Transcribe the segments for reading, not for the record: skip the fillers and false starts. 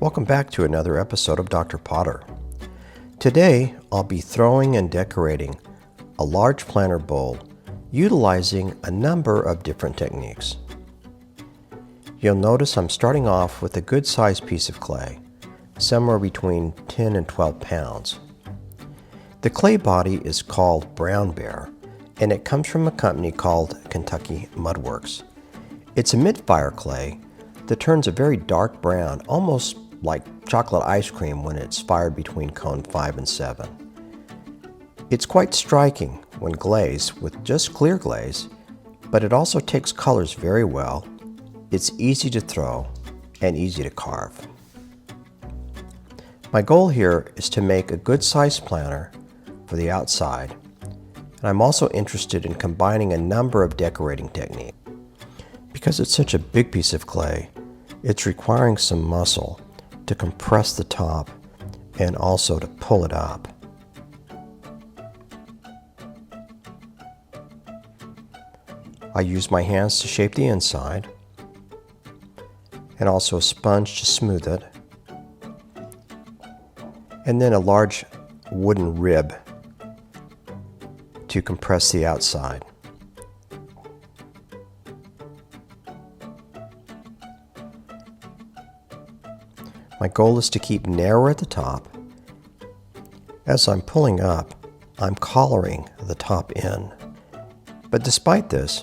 Welcome back to another episode of Dr. Potter. Today, I'll be throwing and decorating a large planter bowl utilizing a number of different techniques. You'll notice I'm starting off with a good-sized piece of clay, somewhere between 10 and 12 pounds. The clay body is called Brown Bear, and it comes from a company called Kentucky Mudworks. It's a mid-fire clay that turns a very dark brown, almost like chocolate ice cream when it's fired between cone 5 and 7. It's quite striking when glazed with just clear glaze, but it also takes colors very well. It's easy to throw and easy to carve. My goal here is to make a good-sized planter for the outside, and I'm also interested in combining a number of decorating techniques. Because it's such a big piece of clay, it's requiring some muscle to compress the top and also to pull it up. I use my hands to shape the inside and also a sponge to smooth it, and then a large wooden rib to compress the outside. My goal is to keep narrow at the top. As I'm pulling up, I'm collaring the top in. But despite this,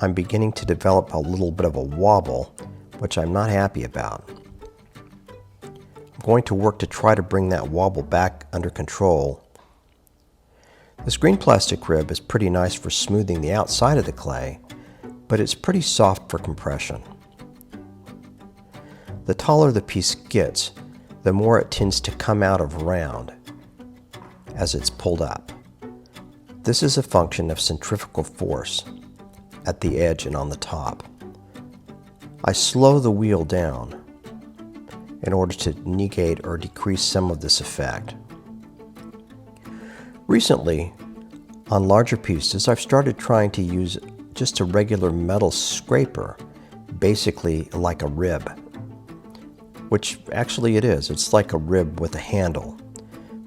I'm beginning to develop a little bit of a wobble, which I'm not happy about. I'm going to work to try to bring that wobble back under control. This green plastic rib is pretty nice for smoothing the outside of the clay, but it's pretty soft for compression. The taller the piece gets, the more it tends to come out of round as it's pulled up. This is a function of centrifugal force at the edge and on the top. I slow the wheel down in order to negate or decrease some of this effect. Recently, on larger pieces, I've started trying to use just a regular metal scraper, basically like a rib. Which actually it is. It's like a rib with a handle.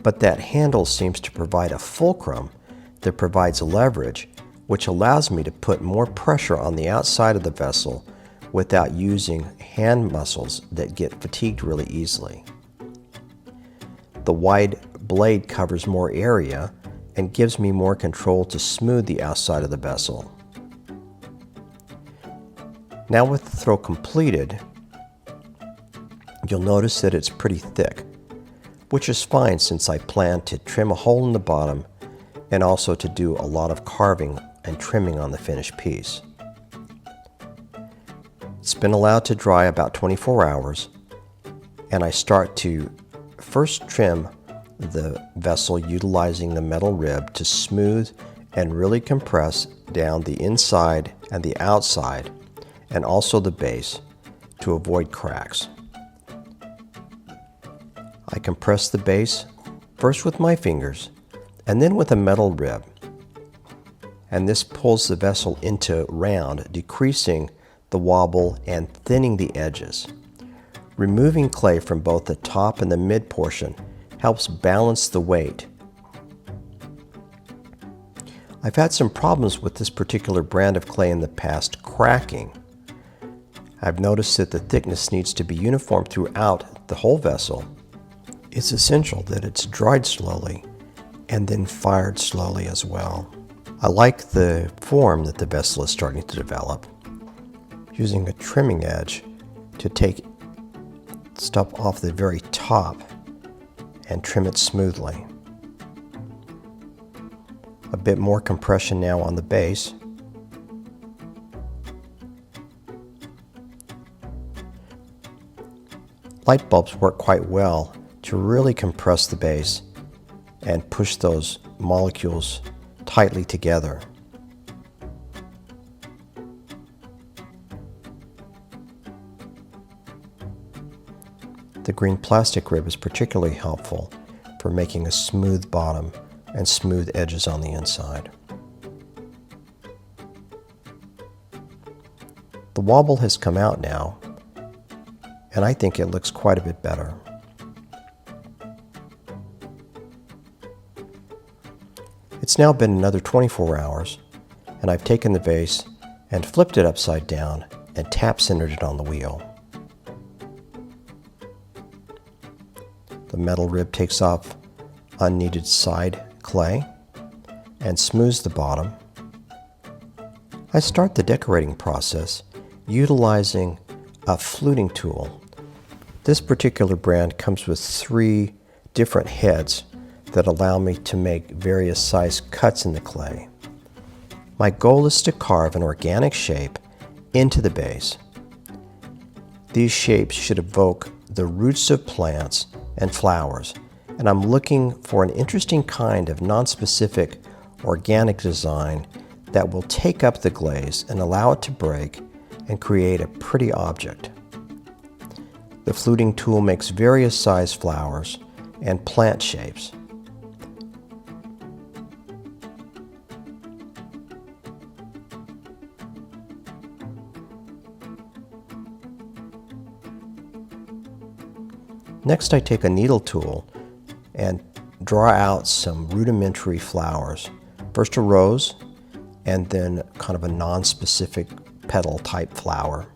But that handle seems to provide a fulcrum that provides leverage, which allows me to put more pressure on the outside of the vessel without using hand muscles that get fatigued really easily. The wide blade covers more area and gives me more control to smooth the outside of the vessel. Now with the throw completed, you'll notice that it's pretty thick, which is fine since I plan to trim a hole in the bottom and also to do a lot of carving and trimming on the finished piece. It's been allowed to dry about 24 hours, and I start to first trim the vessel utilizing the metal rib to smooth and really compress down the inside and the outside and also the base to avoid cracks. I compress the base first with my fingers and then with a metal rib, and this pulls the vessel into round, decreasing the wobble and thinning the edges. Removing clay from both the top and the mid portion helps balance the weight. I've had some problems with this particular brand of clay in the past cracking. I've noticed that the thickness needs to be uniform throughout the whole vessel. It's essential that it's dried slowly and then fired slowly as well. I like the form that the vessel is starting to develop, using a trimming edge to take stuff off the very top and trim it smoothly. A bit more compression now on the base. Light bulbs work quite well to really compress the base and push those molecules tightly together. The green plastic rib is particularly helpful for making a smooth bottom and smooth edges on the inside. The wobble has come out now, and I think it looks quite a bit better. It's now been another 24 hours, and I've taken the vase and flipped it upside down and tap centered it on the wheel. The metal rib takes off unneeded side clay and smooths the bottom. I start the decorating process utilizing a fluting tool. This particular brand comes with 3 different heads that allow me to make various size cuts in the clay. My goal is to carve an organic shape into the base. These shapes should evoke the roots of plants and flowers, and I'm looking for an interesting kind of non-specific organic design that will take up the glaze and allow it to break and create a pretty object. The fluting tool makes various size flowers and plant shapes. Next, I take a needle tool and draw out some rudimentary flowers. First a rose, and then kind of a non-specific petal type flower.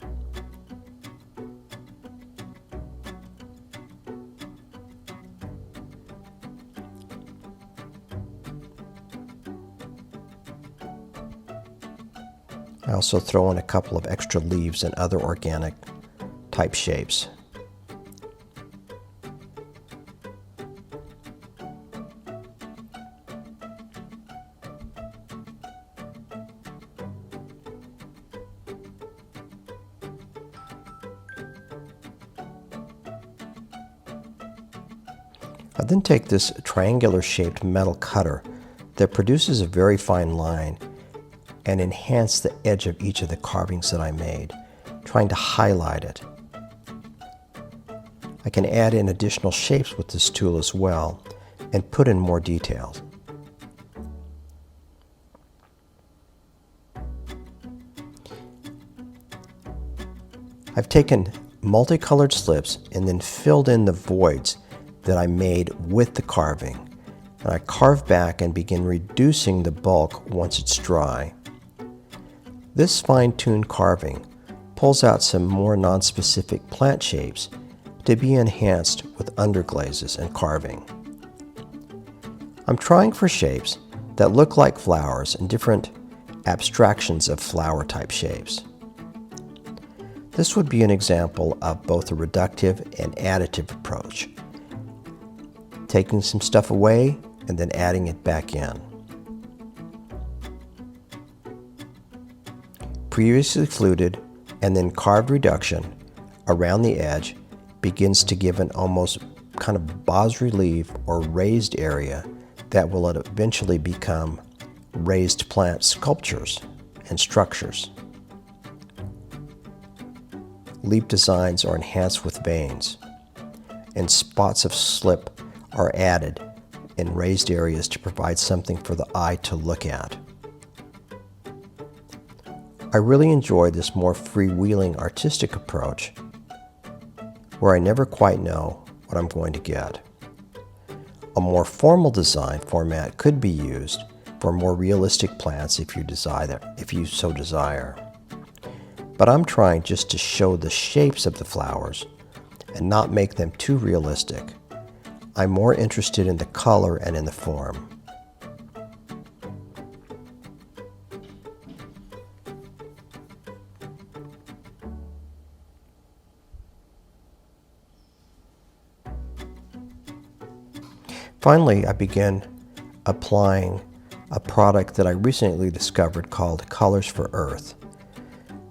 I also throw in a couple of extra leaves and other organic type shapes. I then take this triangular shaped metal cutter that produces a very fine line and enhance the edge of each of the carvings that I made, trying to highlight it. I can add in additional shapes with this tool as well and put in more details. I've taken multicolored slips and then filled in the voids that I made with the carving. And I carve back and begin reducing the bulk once it's dry. This fine-tuned carving pulls out some more non-specific plant shapes to be enhanced with underglazes and carving. I'm trying for shapes that look like flowers and different abstractions of flower-type shapes. This would be an example of both a reductive and additive approach, taking some stuff away and then adding it back in. Previously fluted and then carved reduction around the edge begins to give an almost kind of bas-relief or raised area that will eventually become raised plant sculptures and structures. Leaf designs are enhanced with veins, and spots of slip are added in raised areas to provide something for the eye to look at. I really enjoy this more freewheeling artistic approach where I never quite know what I'm going to get. A more formal design format could be used for more realistic plants if you so desire. But I'm trying just to show the shapes of the flowers and not make them too realistic. I'm more interested in the color and in the form. Finally, I began applying a product that I recently discovered called Colors for Earth.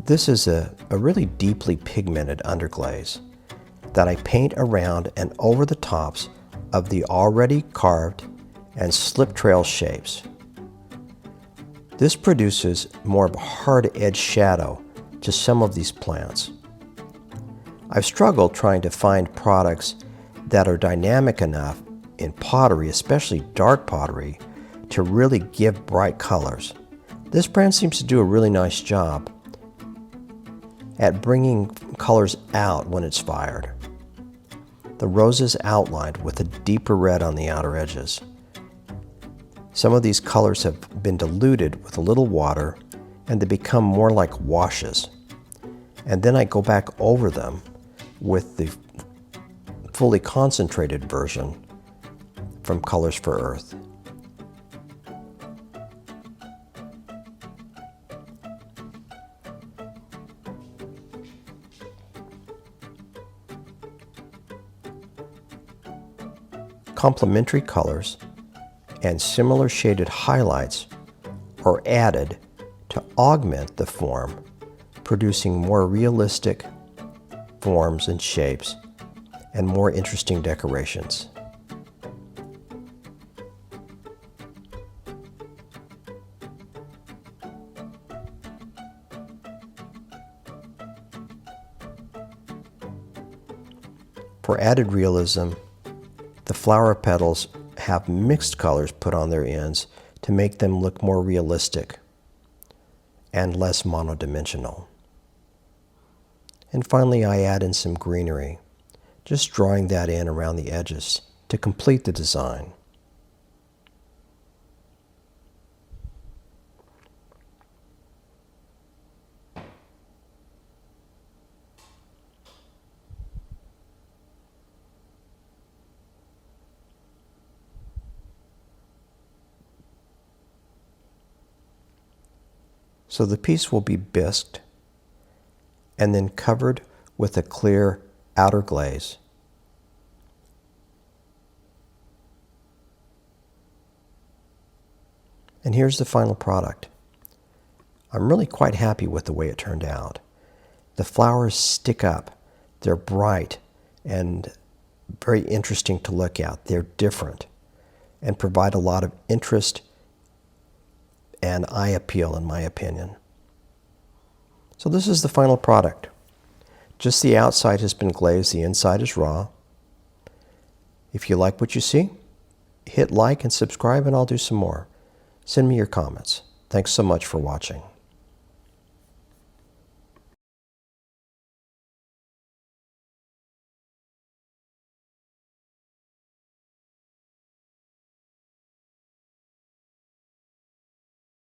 This is a really deeply pigmented underglaze that I paint around and over the tops of the already carved and slip trail shapes. This produces more of a hard edge shadow to some of these plants. I've struggled trying to find products that are dynamic enough in pottery, especially dark pottery, to really give bright colors. This brand seems to do a really nice job. at bringing colors out when it's fired. The rose is outlined with a deeper red on the outer edges. Some of these colors have been diluted with a little water and they become more like washes. And then I go back over them with the fully concentrated version from Colors for Earth. Complementary colors and similar shaded highlights are added to augment the form, producing more realistic forms and shapes and more interesting decorations. For added realism, the flower petals have mixed colors put on their ends to make them look more realistic and less monodimensional. And finally, I add in some greenery, just drawing that in around the edges to complete the design. So the piece will be bisqued and then covered with a clear outer glaze. And here's the final product. I'm really quite happy with the way it turned out. The flowers stick up. They're bright and very interesting to look at. They're different and provide a lot of interest and eye appeal, in my opinion. So this is the final product. Just the outside has been glazed, the inside is raw. If you like what you see, hit like and subscribe and I'll do some more. Send me your comments. Thanks so much for watching.